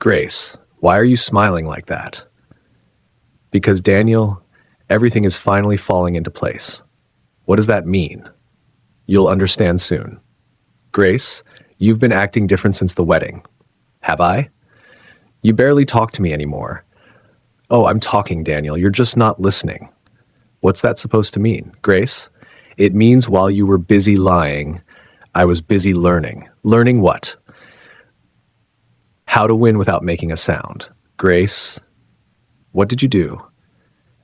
Grace, why are you smiling like that? Because, Daniel, everything is finally falling into place. What does that mean? You'll understand soon. Grace, you've been acting different since the wedding. Have I? You barely talk to me anymore. Oh, I'm talking, Daniel. You're just not listening. What's that supposed to mean, Grace? It means while you were busy lying, I was busy learning. Learning what? How to win without making a sound. Grace, what did you do?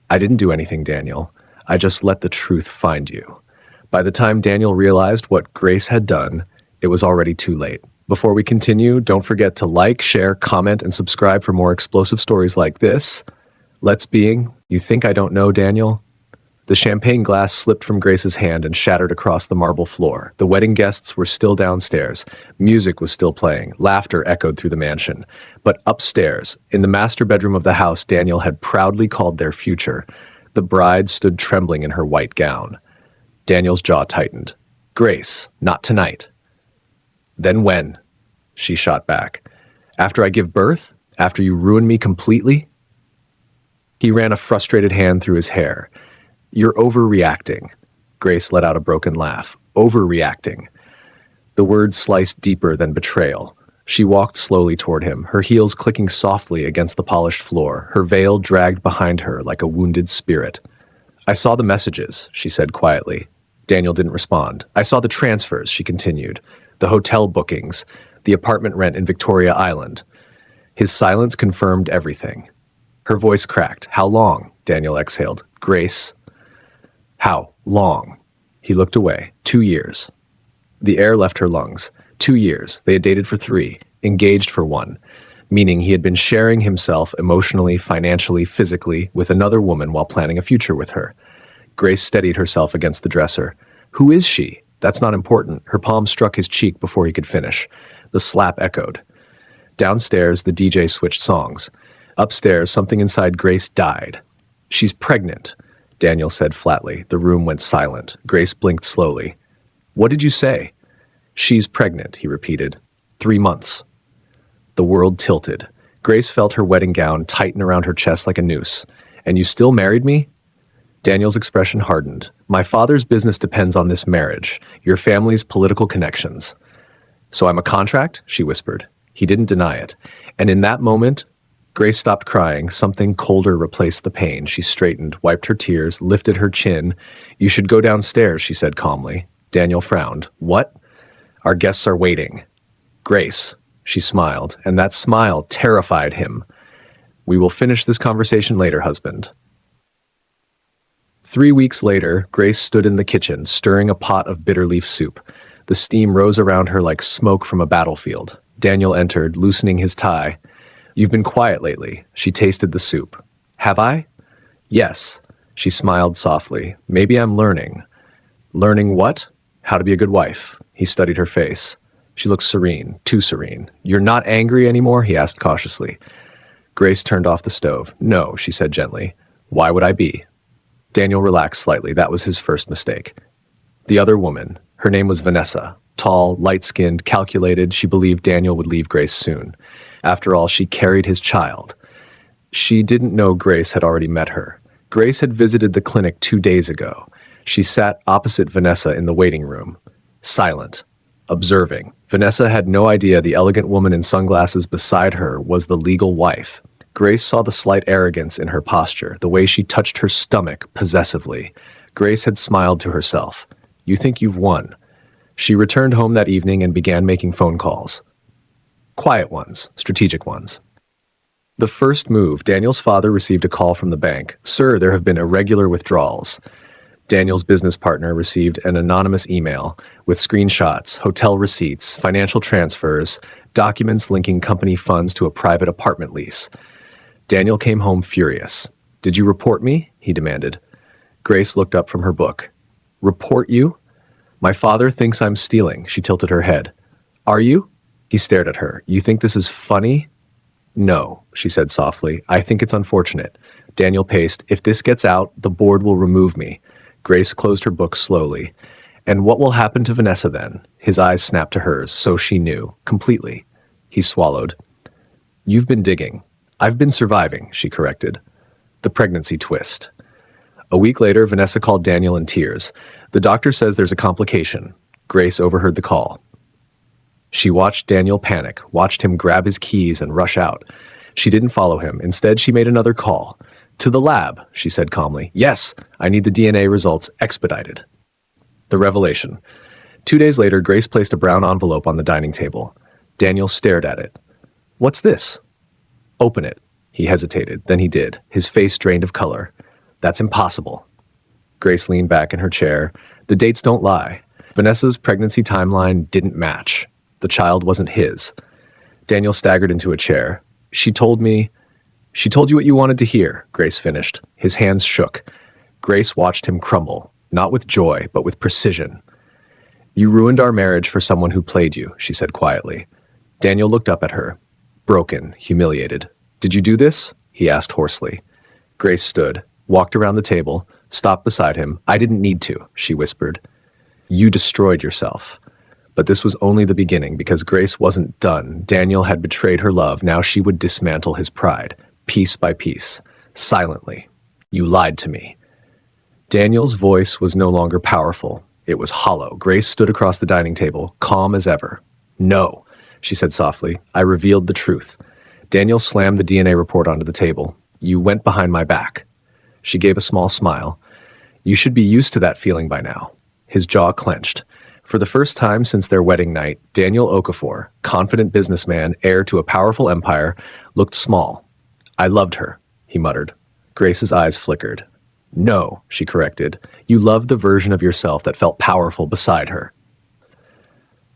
I didn't do anything, Daniel. I just let the truth find you. By the time Daniel realized what Grace had done, it was already too late. Before we continue, don't forget to like, share, comment, and subscribe for more explosive stories like this. Let's being, you think I don't know, Daniel? The champagne glass slipped from Grace's hand and shattered across the marble floor. The wedding guests were still downstairs. Music was still playing. Laughter echoed through the mansion. But upstairs, in the master bedroom of the house Daniel had proudly called their future, the bride stood trembling in her white gown. Daniel's jaw tightened. Grace, not tonight. Then when? She shot back. After I give birth? After you ruin me completely? He ran a frustrated hand through his hair. You're overreacting. Grace let out a broken laugh. Overreacting. The words sliced deeper than betrayal. She walked slowly toward him, her heels clicking softly against the polished floor, her veil dragged behind her like a wounded spirit. I saw the messages, she said quietly. Daniel didn't respond. I saw the transfers, she continued. The hotel bookings, the apartment rent in Victoria Island. His silence confirmed everything. Her voice cracked. How long? Daniel exhaled. Grace. How long? He looked away. 2 years. The air left her lungs. 2 years. They had dated for 3, engaged for 1, meaning he had been sharing himself emotionally, financially, physically with another woman while planning a future with her. Grace steadied herself against the dresser. Who is she? That's not important. Her palm struck his cheek before he could finish. The slap echoed. Downstairs, the DJ switched songs. Upstairs, something inside Grace died. She's pregnant, Daniel said flatly. The room went silent. Grace blinked slowly. What did you say? She's pregnant, he repeated. 3 months. The world tilted. Grace felt her wedding gown tighten around her chest like a noose. And you still married me? Daniel's expression hardened. My father's business depends on this marriage, your family's political connections. So I'm a contract? She whispered. He didn't deny it. And in that moment, Grace stopped crying. Something colder replaced the pain. She straightened, wiped her tears, lifted her chin. You should go downstairs, she said calmly. Daniel frowned. What? Our guests are waiting. Grace, she smiled, and that smile terrified him. We will finish this conversation later, husband. 3 weeks later, Grace stood in the kitchen, stirring a pot of bitter leaf soup. The steam rose around her like smoke from a battlefield. Daniel entered, loosening his tie. You've been quiet lately. She tasted the soup. Have I? Yes. She smiled softly. Maybe I'm learning. Learning what? How to be a good wife. He studied her face. She looked serene, too serene. You're not angry anymore? He asked cautiously. Grace turned off the stove. No, she said gently. Why would I be? Daniel relaxed slightly. That was his first mistake. The other woman, her name was Vanessa. Tall, light-skinned, calculated, she believed Daniel would leave Grace soon. After all, she carried his child. She didn't know Grace had already met her. Grace had visited the clinic 2 days ago. She sat opposite Vanessa in the waiting room, silent, observing. Vanessa had no idea the elegant woman in sunglasses beside her was the legal wife. Grace saw the slight arrogance in her posture, the way she touched her stomach possessively. Grace had smiled to herself. You think you've won. She returned home that evening and began making phone calls. Quiet ones, strategic ones. The first move, Daniel's father received a call from the bank. Sir, there have been irregular withdrawals. Daniel's business partner received an anonymous email with screenshots, hotel receipts, financial transfers, documents linking company funds to a private apartment lease. Daniel came home furious. Did you report me? He demanded. Grace looked up from her book. Report you? My father thinks I'm stealing. She tilted her head. Are you? He stared at her. You think this is funny? No, she said softly. I think it's unfortunate. Daniel paced. If this gets out, the board will remove me. Grace closed her book slowly. And what will happen to Vanessa then? His eyes snapped to hers, so she knew. Completely. He swallowed. You've been digging. I've been surviving, she corrected. The pregnancy twist. A week later, Vanessa called Daniel in tears. The doctor says there's a complication. Grace overheard the call. She watched Daniel panic, watched him grab his keys and rush out. She didn't follow him. Instead, she made another call. To the lab, she said calmly. Yes, I need the DNA results expedited. The revelation. 2 days later, Grace placed a brown envelope on the dining table. Daniel stared at it. What's this? Open it. He hesitated. Then he did, his face drained of color. That's impossible. Grace leaned back in her chair. The dates don't lie. Vanessa's pregnancy timeline didn't match. The child wasn't his. Daniel staggered into a chair. She told you what you wanted to hear, Grace finished. His hands shook. Grace watched him crumble, not with joy, but with precision. You ruined our marriage for someone who played you, she said quietly. Daniel looked up at her, broken, humiliated. Did you do this? He asked hoarsely. Grace stood, walked around the table, stopped beside him. I didn't need to, she whispered. You destroyed yourself. But this was only the beginning, because Grace wasn't done. Daniel had betrayed her love. Now she would dismantle his pride, piece by piece, silently. You lied to me. Daniel's voice was no longer powerful. It was hollow. Grace stood across the dining table, calm as ever. No, she said softly. I revealed the truth. Daniel slammed the DNA report onto the table. You went behind my back. She gave a small smile. You should be used to that feeling by now. His jaw clenched. For the first time since their wedding night, Daniel Okafor, confident businessman, heir to a powerful empire, looked small. I loved her, he muttered. Grace's eyes flickered. No, she corrected. You loved the version of yourself that felt powerful beside her.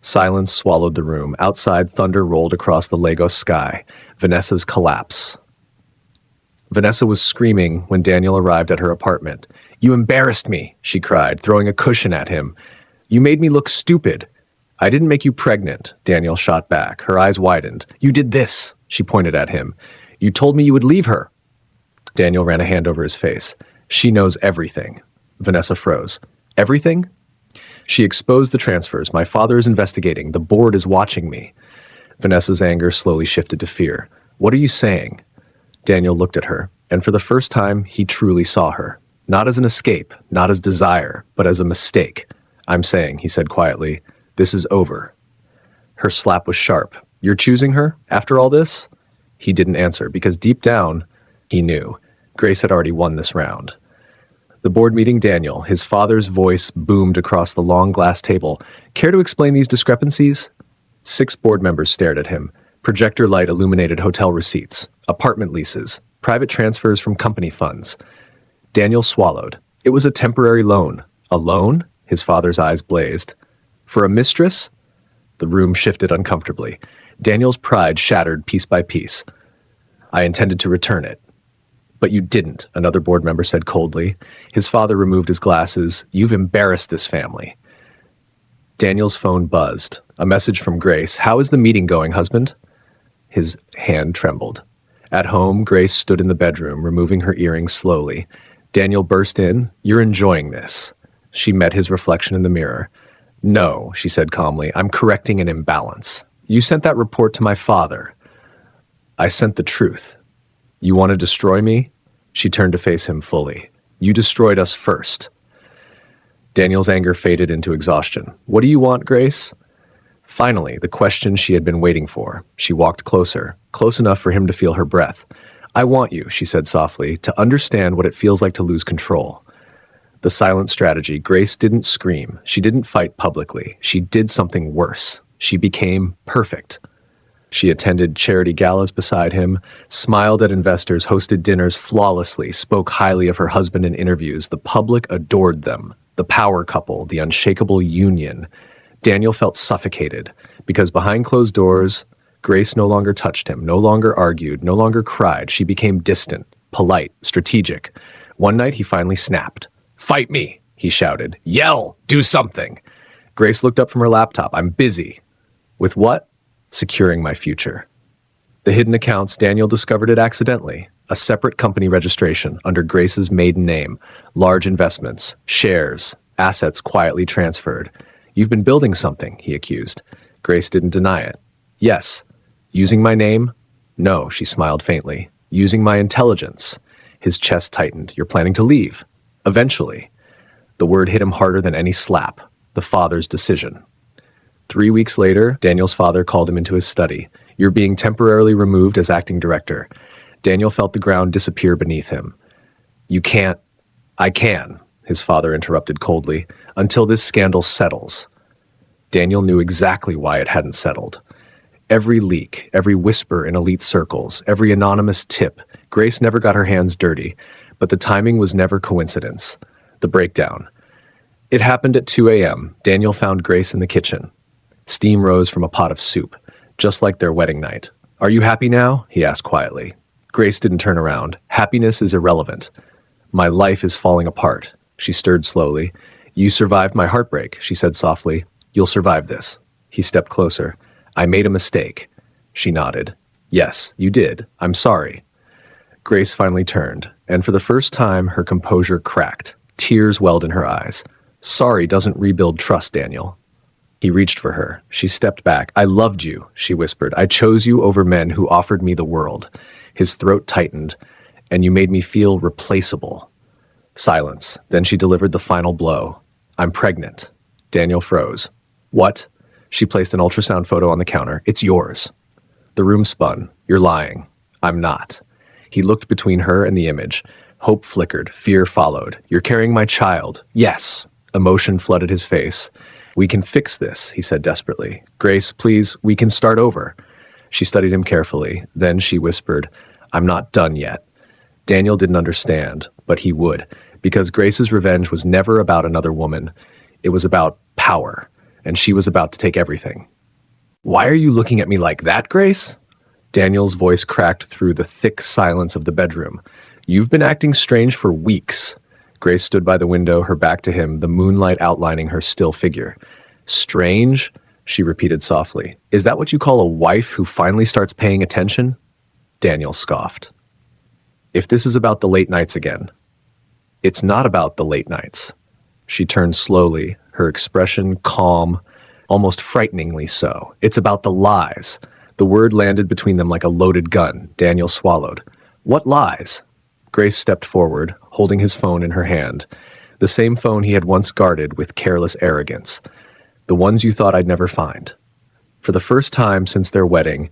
Silence swallowed the room. Outside, thunder rolled across the Lagos sky. Vanessa's collapse. Vanessa was screaming when Daniel arrived at her apartment. You embarrassed me, she cried, throwing a cushion at him. You made me look stupid. I didn't make you pregnant, Daniel shot back. Her eyes widened. You did this, she pointed at him. You told me you would leave her. Daniel ran a hand over his face. She knows everything. Vanessa froze. Everything? She exposed the transfers. My father is investigating. The board is watching me. Vanessa's anger slowly shifted to fear. What are you saying? Daniel looked at her, and for the first time, he truly saw her. Not as an escape, not as desire, but as a mistake. I'm saying, he said quietly, this is over. Her slap was sharp. You're choosing her, after all this? He didn't answer, because deep down, he knew. Grace had already won this round. The board meeting Daniel, his father's voice boomed across the long glass table. Care to explain these discrepancies? 6 board members stared at him. Projector light illuminated hotel receipts, apartment leases, private transfers from company funds. Daniel swallowed. It was a temporary loan. A loan? His father's eyes blazed. For a mistress? The room shifted uncomfortably. Daniel's pride shattered piece by piece. I intended to return it. But you didn't, another board member said coldly. His father removed his glasses. You've embarrassed this family. Daniel's phone buzzed. A message from Grace. How is the meeting going, husband? His hand trembled. At home, Grace stood in the bedroom, removing her earrings slowly. Daniel burst in. You're enjoying this. She met his reflection in the mirror. No, she said calmly. I'm correcting an imbalance. You sent that report to my father. I sent the truth. You want to destroy me? She turned to face him fully. You destroyed us first. Daniel's anger faded into exhaustion. What do you want, Grace? Finally, the question she had been waiting for. She walked closer, close enough for him to feel her breath. I want you, she said softly, to understand what it feels like to lose control. The silent strategy. Grace didn't scream. She didn't fight publicly. She did something worse. She became perfect. She attended charity galas beside him, smiled at investors, hosted dinners flawlessly, spoke highly of her husband in interviews. The public adored them. The power couple, the unshakable union. Daniel felt suffocated because behind closed doors, Grace no longer touched him, no longer argued, no longer cried. She became distant, polite, strategic. One night he finally snapped. Fight me, he shouted. Yell, do something. Grace looked up from her laptop. I'm busy. With what? Securing my future. The hidden accounts, Daniel discovered it accidentally. A separate company registration under Grace's maiden name. Large investments, shares, assets quietly transferred. You've been building something, he accused. Grace didn't deny it. Yes. Using my name? No, she smiled faintly. Using my intelligence. His chest tightened. You're planning to leave. Eventually. The word hit him harder than any slap. The father's decision. 3 weeks later, Daniel's father called him into his study. You're being temporarily removed as acting director. Daniel felt the ground disappear beneath him. You can't. I can, his father interrupted coldly, until this scandal settles. Daniel knew exactly why it hadn't settled. Every leak, every whisper in elite circles, every anonymous tip, Grace never got her hands dirty, but the timing was never coincidence. The breakdown. It happened at 2 a.m. Daniel found Grace in the kitchen. Steam rose from a pot of soup, just like their wedding night. Are you happy now? He asked quietly. Grace didn't turn around. Happiness is irrelevant. My life is falling apart. She stirred slowly. You survived my heartbreak, she said softly. You'll survive this. He stepped closer. I made a mistake. She nodded. Yes, you did. I'm sorry. Grace finally turned, and for the first time, her composure cracked. Tears welled in her eyes. Sorry doesn't rebuild trust, Daniel. He reached for her. She stepped back. I loved you, she whispered. I chose you over men who offered me the world. His throat tightened, and you made me feel replaceable. Silence. Then she delivered the final blow. I'm pregnant. Daniel froze. What? She placed an ultrasound photo on the counter. It's yours. The room spun. You're lying. I'm not. He looked between her and the image. Hope flickered. Fear followed. You're carrying my child. Yes. Emotion flooded his face. We can fix this, he said desperately. Grace, please, we can start over. She studied him carefully. Then she whispered, I'm not done yet. Daniel didn't understand, but he would, because Grace's revenge was never about another woman. It was about power, and she was about to take everything. Why are you looking at me like that, Grace? Daniel's voice cracked through the thick silence of the bedroom. You've been acting strange for weeks. Grace stood by the window, her back to him, the moonlight outlining her still figure. Strange? She repeated softly. Is that what you call a wife who finally starts paying attention? Daniel scoffed. If this is about the late nights again. It's not about the late nights. She turned slowly, her expression calm, almost frighteningly so. It's about the lies. The word landed between them like a loaded gun. Daniel swallowed. What lies? Grace stepped forward, holding his phone in her hand. The same phone he had once guarded with careless arrogance. The ones you thought I'd never find. For the first time since their wedding,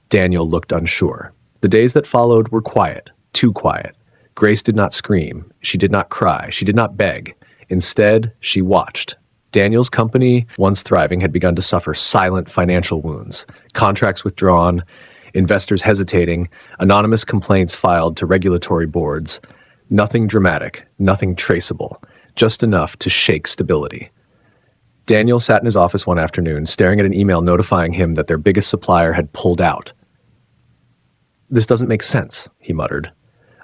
Daniel looked unsure. The days that followed were quiet, too quiet. Grace did not scream. She did not cry. She did not beg. Instead, she watched. Daniel's company, once thriving, had begun to suffer silent financial wounds. Contracts withdrawn, investors hesitating, anonymous complaints filed to regulatory boards. Nothing dramatic, nothing traceable, just enough to shake stability. Daniel sat in his office one afternoon, staring at an email notifying him that their biggest supplier had pulled out. This doesn't make sense, he muttered.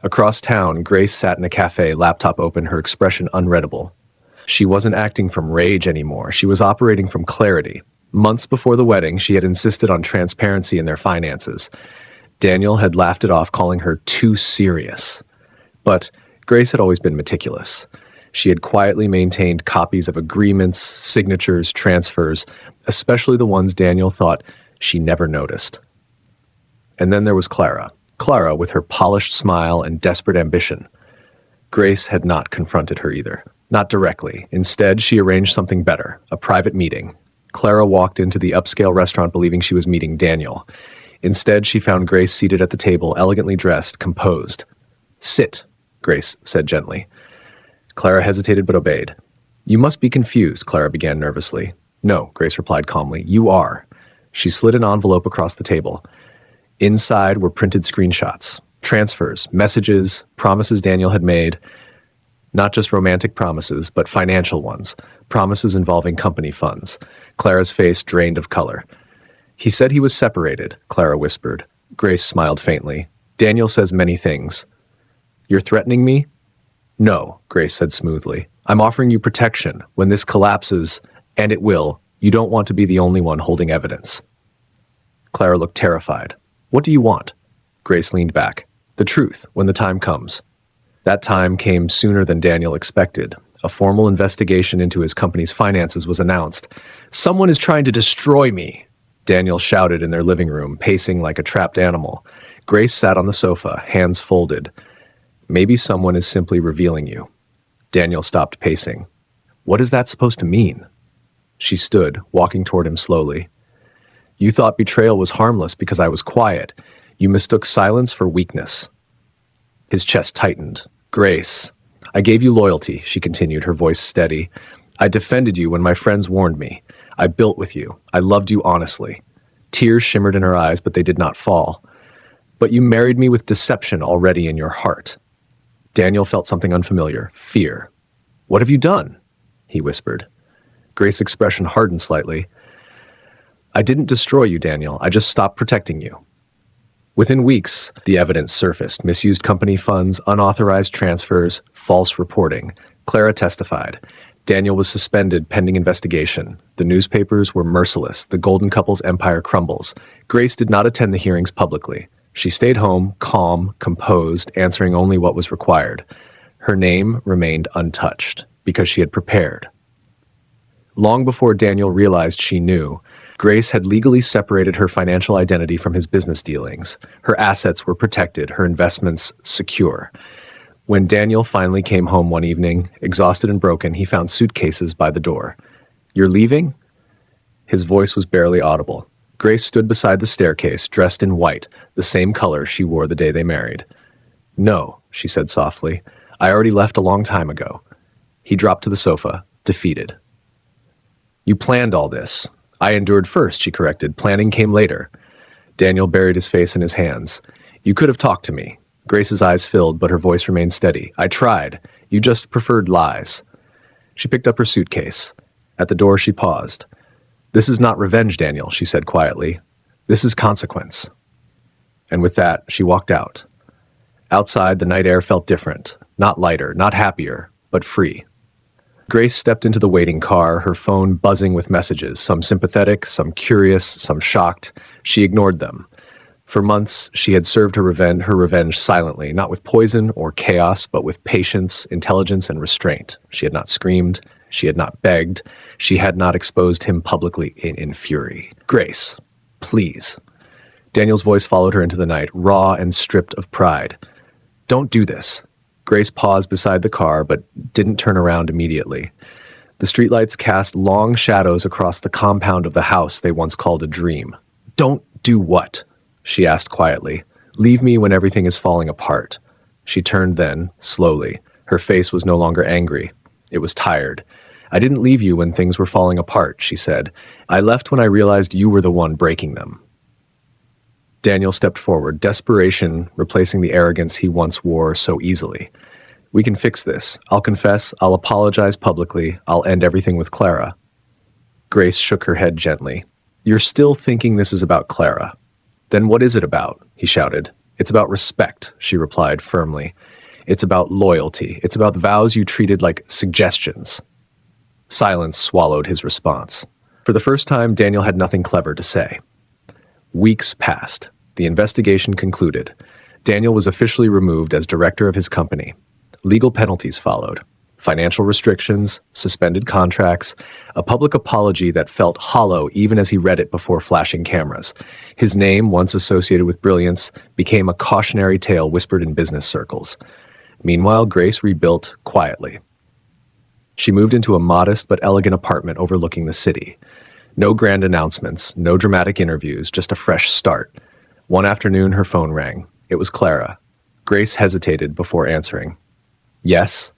Across town, Grace sat in a cafe, laptop open, her expression unreadable. She wasn't acting from rage anymore. She was operating from clarity. Months before the wedding, she had insisted on transparency in their finances. Daniel had laughed it off, calling her too serious. But Grace had always been meticulous. She had quietly maintained copies of agreements, signatures, transfers, especially the ones Daniel thought she never noticed. And then there was Clara. Clara, with her polished smile and desperate ambition. Grace had not confronted her either. Not directly. Instead, she arranged something better, a private meeting. Clara walked into the upscale restaurant believing she was meeting Daniel. Instead, she found Grace seated at the table, elegantly dressed, composed. Sit, Grace said gently. Clara hesitated but obeyed. You must be confused, Clara began nervously. No, Grace replied calmly. You are. She slid an envelope across the table. Inside were printed screenshots, transfers, messages, promises Daniel had made. Not just romantic promises, but financial ones, promises involving company funds. Clara's face drained of color. He said he was separated, Clara whispered. Grace smiled faintly. Daniel says many things. You're threatening me? No, Grace said smoothly. I'm offering you protection. When this collapses, and it will, you don't want to be the only one holding evidence. Clara looked terrified. What do you want? Grace leaned back. The truth, when the time comes. That time came sooner than Daniel expected. A formal investigation into his company's finances was announced. Someone is trying to destroy me, Daniel shouted in their living room, pacing like a trapped animal. Grace sat on the sofa, hands folded. Maybe someone is simply revealing you. Daniel stopped pacing. What is that supposed to mean? She stood, walking toward him slowly. You thought betrayal was harmless because I was quiet. You mistook silence for weakness. His chest tightened. Grace, I gave you loyalty, she continued, her voice steady. I defended you when my friends warned me. I built with you. I loved you honestly. Tears shimmered in her eyes, but they did not fall. But you married me with deception already in your heart. Daniel felt something unfamiliar, fear. What have you done? He whispered. Grace's expression hardened slightly. I didn't destroy you, Daniel. I just stopped protecting you. Within weeks, the evidence surfaced. Misused company funds, unauthorized transfers, false reporting. Clara testified. Daniel was suspended pending investigation. The newspapers were merciless. The golden couple's empire crumbles. Grace did not attend the hearings publicly. She stayed home, calm, composed, answering only what was required. Her name remained untouched because she had prepared. Long before Daniel realized she knew, Grace had legally separated her financial identity from his business dealings. Her assets were protected, her investments secure. When Daniel finally came home one evening, exhausted and broken, he found suitcases by the door. You're leaving? His voice was barely audible. Grace stood beside the staircase, dressed in white, the same color she wore the day they married. No, she said softly. I already left a long time ago. He dropped to the sofa, defeated. You planned all this. I endured first, she corrected. Planning came later. Daniel buried his face in his hands. You could have talked to me. Grace's eyes filled, but her voice remained steady. I tried. You just preferred lies. She picked up her suitcase. At the door, she paused. This is not revenge, Daniel, she said quietly. This is consequence. And with that, she walked out. Outside, the night air felt different. Not lighter, not happier, but free. Grace stepped into the waiting car, her phone buzzing with messages, some sympathetic, some curious, some shocked. She ignored them. For months, she had served her revenge silently, not with poison or chaos, but with patience, intelligence, and restraint. She had not screamed. She had not begged. She had not exposed him publicly in fury. Grace, please. Daniel's voice followed her into the night, raw and stripped of pride. Don't do this. Grace paused beside the car, but didn't turn around immediately. The streetlights cast long shadows across the compound of the house they once called a dream. Don't do what? She asked quietly. Leave me when everything is falling apart. She turned then, slowly. Her face was no longer angry. It was tired. I didn't leave you when things were falling apart, she said. I left when I realized you were the one breaking them. Daniel stepped forward, desperation replacing the arrogance he once wore so easily. We can fix this. I'll confess, I'll apologize publicly, I'll end everything with Clara. Grace shook her head gently. You're still thinking this is about Clara. Then what is it about? He shouted. It's about respect, she replied firmly. It's about loyalty. It's about vows you treated like suggestions. Silence swallowed his response. For the first time, Daniel had nothing clever to say. Weeks passed. The investigation concluded. Daniel was officially removed as director of his company. Legal penalties followed. Financial restrictions, suspended contracts, a public apology that felt hollow even as he read it before flashing cameras. His name, once associated with brilliance, became a cautionary tale whispered in business circles. Meanwhile, Grace rebuilt quietly. She moved into a modest but elegant apartment overlooking the city. No grand announcements, no dramatic interviews, just a fresh start. One afternoon, her phone rang. It was Clara. Grace hesitated before answering. Yes?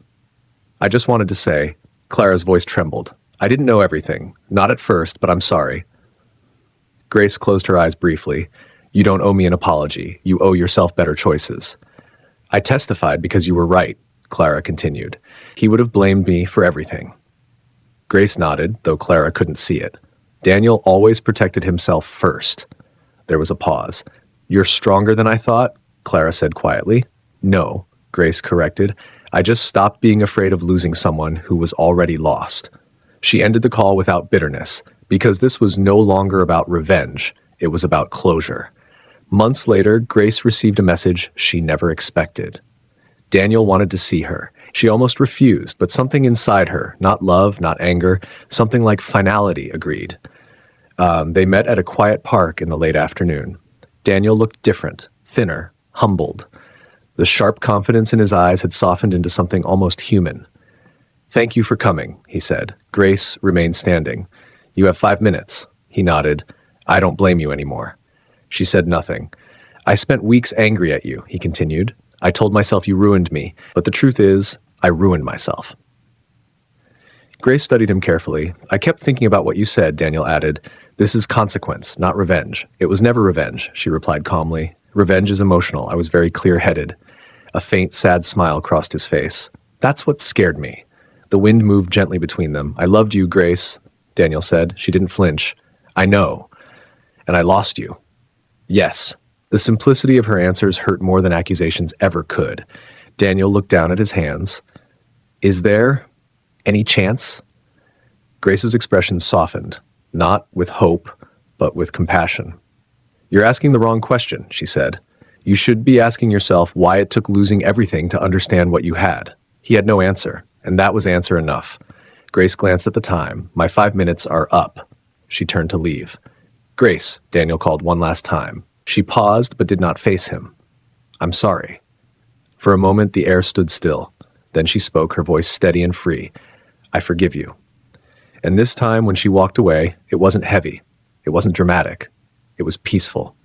I just wanted to say, Clara's voice trembled. I didn't know everything. Not at first, but I'm sorry. Grace closed her eyes briefly. You don't owe me an apology. You owe yourself better choices. I testified because you were right, Clara continued. He would have blamed me for everything. Grace nodded, though Clara couldn't see it. Daniel always protected himself first. There was a pause. You're stronger than I thought, Clara said quietly. No, Grace corrected. I just stopped being afraid of losing someone who was already lost. She ended the call without bitterness, because this was no longer about revenge. It was about closure. Months later, Grace received a message she never expected. Daniel wanted to see her. She almost refused, but something inside her, not love, not anger, something like finality, agreed. They met at a quiet park in the late afternoon. Daniel looked different, thinner, humbled. The sharp confidence in his eyes had softened into something almost human. "Thank you for coming," he said. Grace remained standing. "You have 5 minutes." He nodded. "I don't blame you anymore." She said nothing. "I spent weeks angry at you," he continued. "I told myself you ruined me, but the truth is, I ruined myself." Grace studied him carefully. "I kept thinking about what you said," Daniel added. "This is consequence, not revenge." "It was never revenge," she replied calmly. "Revenge is emotional. I was very clear-headed." A faint, sad smile crossed his face. "That's what scared me." The wind moved gently between them. "I loved you, Grace," Daniel said. She didn't flinch. "I know. And I lost you." "Yes." The simplicity of her answers hurt more than accusations ever could. Daniel looked down at his hands. "Is there any chance?" Grace's expression softened, not with hope, but with compassion. "You're asking the wrong question," she said. "You should be asking yourself why it took losing everything to understand what you had." He had no answer, and that was answer enough. Grace glanced at the time. "My 5 minutes are up." She turned to leave. "Grace," Daniel called one last time. She paused but did not face him. "I'm sorry." For a moment the air stood still. Then she spoke, her voice steady and free. "I forgive you." And this time when she walked away, it wasn't heavy. It wasn't dramatic. It was peaceful.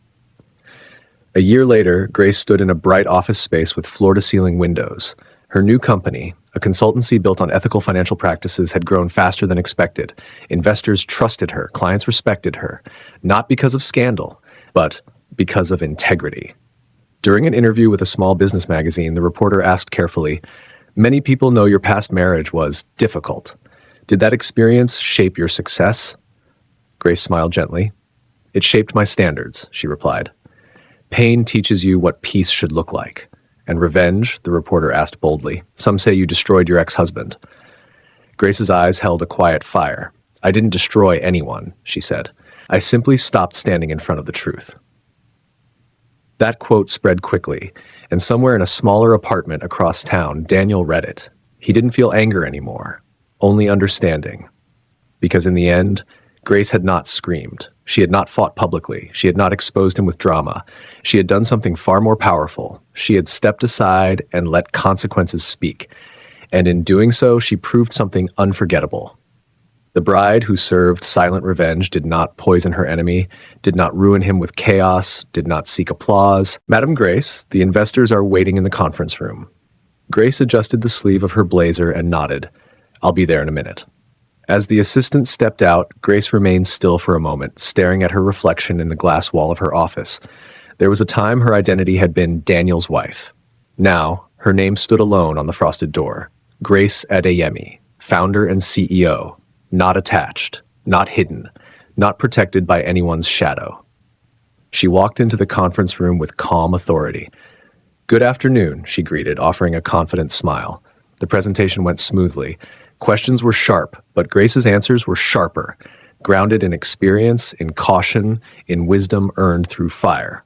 A year later, Grace stood in a bright office space with floor-to-ceiling windows. Her new company, a consultancy built on ethical financial practices, had grown faster than expected. Investors trusted her, clients respected her, not because of scandal, but because of integrity. During an interview with a small business magazine, the reporter asked carefully, "Many people know your past marriage was difficult. Did that experience shape your success?" Grace smiled gently. "It shaped my standards," she replied. "Pain teaches you what peace should look like." "And revenge?" the reporter asked boldly. "Some say you destroyed your ex-husband." Grace's eyes held a quiet fire. "I didn't destroy anyone," she said. "I simply stopped standing in front of the truth." That quote spread quickly, and somewhere in a smaller apartment across town, Daniel read it. He didn't feel anger anymore, only understanding. Because in the end, Grace had not screamed. She had not fought publicly. She had not exposed him with drama. She had done something far more powerful. She had stepped aside and let consequences speak. And in doing so, she proved something unforgettable. The bride who served silent revenge did not poison her enemy, did not ruin him with chaos, did not seek applause. "Madam Grace, the investors are waiting in the conference room." Grace adjusted the sleeve of her blazer and nodded. "I'll be there in a minute." As the assistant stepped out, Grace remained still for a moment, staring at her reflection in the glass wall of her office. There was a time her identity had been Daniel's wife. Now, her name stood alone on the frosted door. Grace Adeyemi, founder and CEO. Not attached, not hidden, not protected by anyone's shadow. She walked into the conference room with calm authority. "Good afternoon," she greeted, offering a confident smile. The presentation went smoothly. Questions were sharp, but Grace's answers were sharper, grounded in experience, in caution, in wisdom earned through fire.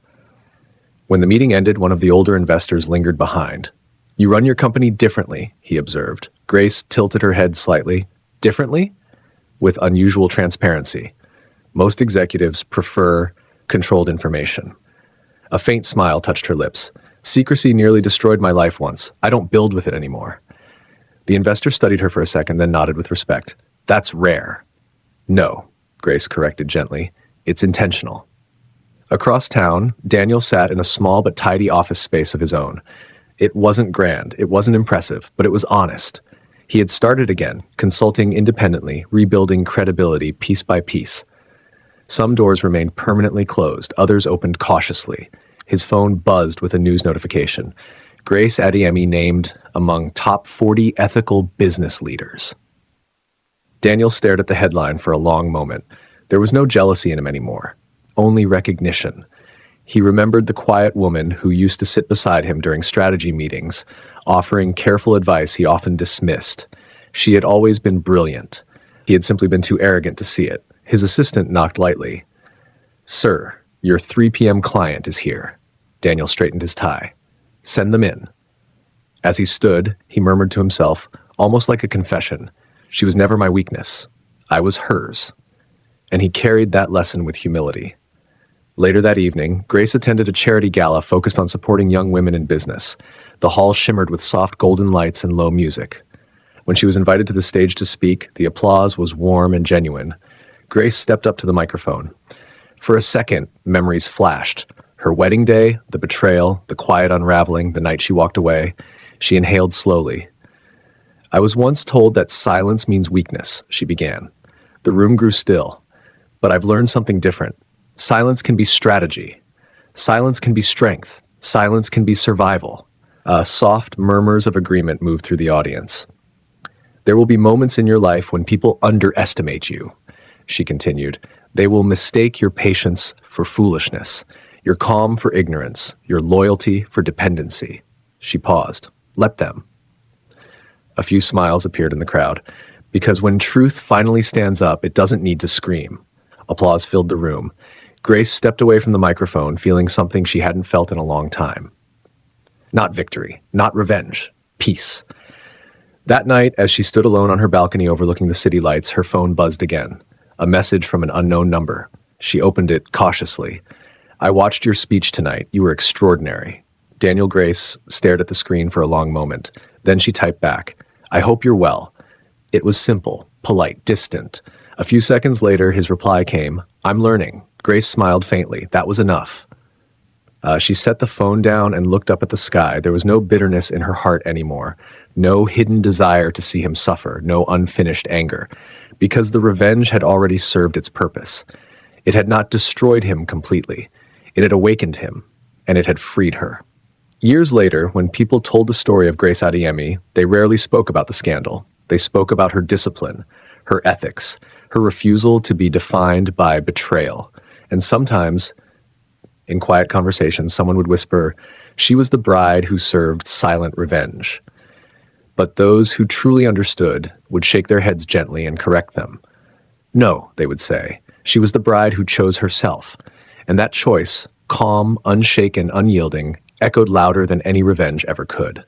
When the meeting ended, one of the older investors lingered behind. "You run your company differently," he observed. Grace tilted her head slightly. "Differently?" With unusual transparency. "Most executives prefer controlled information." A faint smile touched her lips. "Secrecy nearly destroyed my life once. I don't build with it anymore." The investor studied her for a second, then nodded with respect. "That's rare." "No," Grace corrected gently. "It's intentional." Across town, Daniel sat in a small but tidy office space of his own. It wasn't grand, it wasn't impressive, but it was honest. He had started again, consulting independently, rebuilding credibility piece by piece. Some doors remained permanently closed, others opened cautiously. His phone buzzed with a news notification. Grace Adeyemi named among top 40 ethical business leaders. Daniel stared at the headline for a long moment. There was no jealousy in him anymore, only recognition. He remembered the quiet woman who used to sit beside him during strategy meetings, offering careful advice he often dismissed. She had always been brilliant. He had simply been too arrogant to see it. His assistant knocked lightly. "Sir, your 3 p.m. client is here." Daniel straightened his tie. "Send them in." As he stood, he murmured to himself, almost like a confession, "She was never my weakness. I was hers." And he carried that lesson with humility. Later that evening, Grace attended a charity gala focused on supporting young women in business. The hall shimmered with soft golden lights and low music. When she was invited to the stage to speak, the applause was warm and genuine. Grace stepped up to the microphone. For a second, memories flashed. Her wedding day, the betrayal, the quiet unraveling, the night she walked away. She inhaled slowly. I was once told that silence means weakness, she began. The room grew still. But I've learned something different. Silence can be strategy. Silence can be strength. Silence can be survival. Soft murmurs of agreement moved through the audience. There will be moments in your life when people underestimate you, she continued. They will mistake your patience for foolishness, your calm for ignorance, your loyalty for dependency. She paused. Let them. A few smiles appeared in the crowd, because when truth finally stands up, it doesn't need to scream. Applause filled the room. Grace stepped away from the microphone, feeling something she hadn't felt in a long time. Not victory, not revenge, peace. That night, as she stood alone on her balcony overlooking the city lights, her phone buzzed again. A message from an unknown number. She opened it cautiously. I watched your speech tonight. You were extraordinary. Daniel Grace stared at the screen for a long moment. Then she typed back, I hope you're well. It was simple, polite, distant. A few seconds later, his reply came, I'm learning. Grace smiled faintly. That was enough. She set the phone down and looked up at the sky. There was no bitterness in her heart anymore. No hidden desire to see him suffer. No unfinished anger. Because the revenge had already served its purpose. It had not destroyed him completely. It had awakened him, and it had freed her. Years later, when people told the story of Grace Adeyemi, they rarely spoke about the scandal. They spoke about her discipline, her ethics, her refusal to be defined by betrayal. And sometimes, in quiet conversations, someone would whisper, she was the bride who served silent revenge. But those who truly understood would shake their heads gently and correct them. No, they would say, she was the bride who chose herself. And that choice, calm, unshaken, unyielding, echoed louder than any revenge ever could.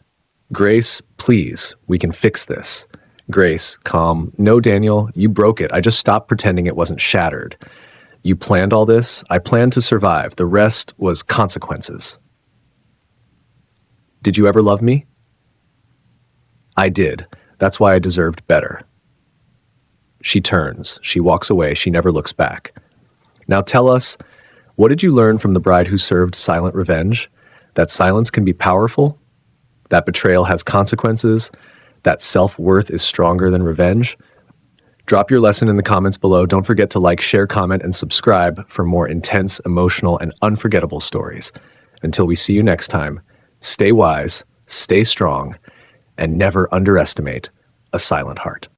Grace, please, we can fix this. Grace, calm, no, Daniel, you broke it. I just stopped pretending it wasn't shattered. You planned all this. I planned to survive. The rest was consequences. Did you ever love me? I did. That's why I deserved better. She turns. She walks away. She never looks back. Now tell us, what did you learn from the bride who served silent revenge? That silence can be powerful? That betrayal has consequences? That self-worth is stronger than revenge? Drop your lesson in the comments below. Don't forget to like, share, comment, and subscribe for more intense, emotional, and unforgettable stories. Until we see you next time, stay wise, stay strong, and never underestimate a silent heart.